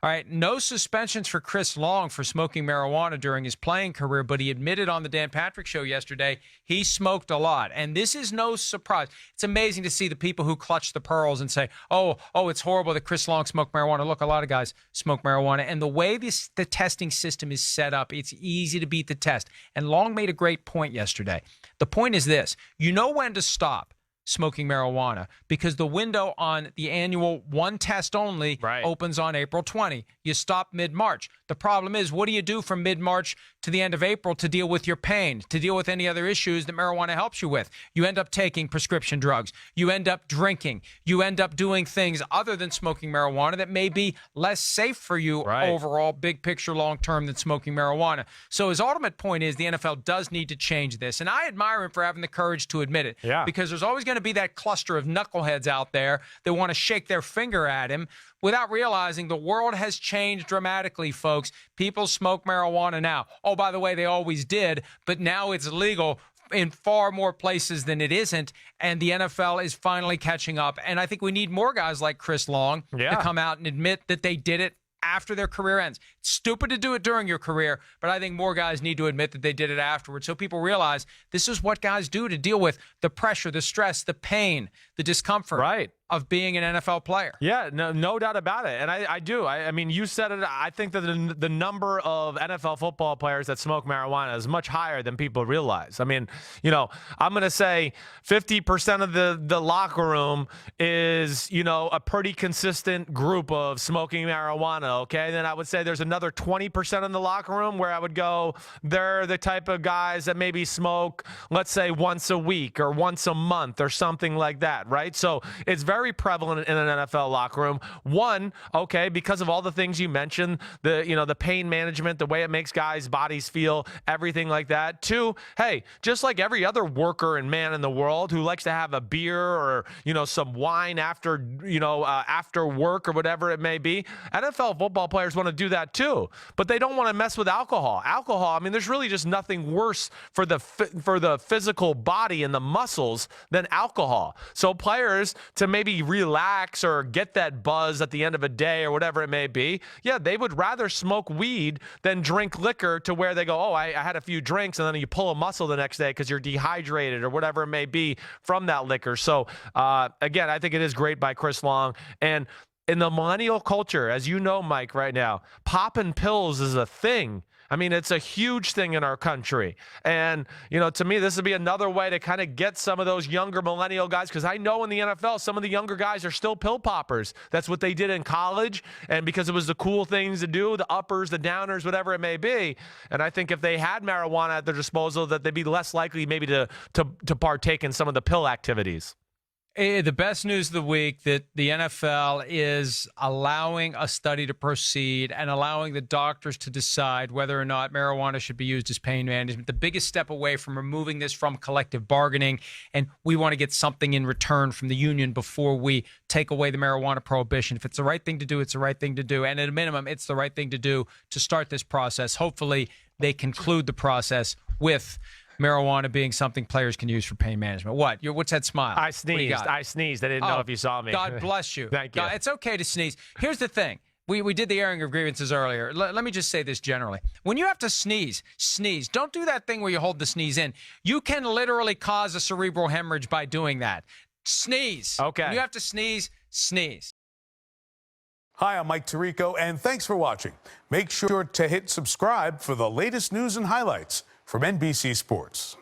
All right, no suspensions for Chris Long for smoking marijuana during his playing career, but he admitted on the Dan Patrick Show yesterday he smoked a lot. And this is no surprise. It's amazing to see the people who clutch the pearls and say, oh, it's horrible that Chris Long smoked marijuana. Look, a lot of guys smoke marijuana. And the way the testing system is set up, it's easy to beat the test. And Long made a great point yesterday. The point is this: you know when to stop smoking marijuana because the window on the annual one test only opens on April 20. You stop mid-March. The problem is, what do you do from mid-March to the end of April to deal with your pain, to deal with any other issues that marijuana helps you with? You end up taking prescription drugs. You end up drinking. You end up doing things other than smoking marijuana that may be less safe for you overall, big picture, long term, than smoking marijuana. So his ultimate point is the NFL does need to change this. And I admire him for having the courage to admit it. Yeah. Because there's always going to be that cluster of knuckleheads out there that want to shake their finger at him without realizing the world has changed dramatically, folks. People smoke marijuana now. Oh, by the way, they always did, but now it's legal in far more places than it isn't, and the NFL is finally catching up. And I think we need more guys like Chris Long to come out and admit that they did it after their career ends. It's stupid to do it during your career, but I think more guys need to admit that they did it afterwards so people realize this is what guys do to deal with the pressure, the stress, the pain, the discomfort of being an NFL player. Yeah, no doubt about it. And I do. I mean, you said it. I think that the number of NFL football players that smoke marijuana is much higher than people realize. I mean, I'm going to say 50% of the locker room is, a pretty consistent group of smoking marijuana, okay? Then I would say there's another 20% in the locker room where I would go, they're the type of guys that maybe smoke, let's say, once a week or once a month or something like that, right? So it's very prevalent in an NFL locker room. One, okay, because of all the things you mentioned, the pain management, the way it makes guys' bodies feel, everything like that. Two, hey, just like every other worker and man in the world who likes to have a beer or, some wine after work or whatever it may be, NFL football players want to do that too, but they don't want to mess with alcohol. Alcohol, I mean, there's really just nothing worse for the physical body and the muscles than alcohol. So players, to maybe relax or get that buzz at the end of a day or whatever it may be, they would rather smoke weed than drink liquor to where they go, oh, I had a few drinks, and then you pull a muscle the next day because you're dehydrated or whatever it may be from that liquor. So again, I think it is great by Chris Long. And in the millennial culture, as you know, Mike, right now, popping pills is a thing. I mean, it's a huge thing in our country. And, to me, this would be another way to kind of get some of those younger millennial guys, because I know in the NFL, some of the younger guys are still pill poppers. That's what they did in college, and because it was the cool things to do, the uppers, the downers, whatever it may be. And I think if they had marijuana at their disposal, that they'd be less likely maybe to partake in some of the pill activities. The best news of the week that the NFL is allowing a study to proceed and allowing the doctors to decide whether or not marijuana should be used as pain management. The biggest step away from removing this from collective bargaining, and we want to get something in return from the union before we take away the marijuana prohibition. If it's the right thing to do, it's the right thing to do. And at a minimum, it's the right thing to do to start this process. Hopefully, they conclude the process with marijuana being something players can use for pain management. What's that smile? I sneezed. I didn't know if you saw me. God bless you. Thank you. It's okay to sneeze. Here's the thing. We did the airing of grievances earlier. Let me just say this generally. When you have to sneeze. Don't do that thing where you hold the sneeze in. You can literally cause a cerebral hemorrhage by doing that. Sneeze. Okay. When you have to sneeze. Hi, I'm Mike Tirico, and thanks for watching. Make sure to hit subscribe for the latest news and highlights from NBC Sports.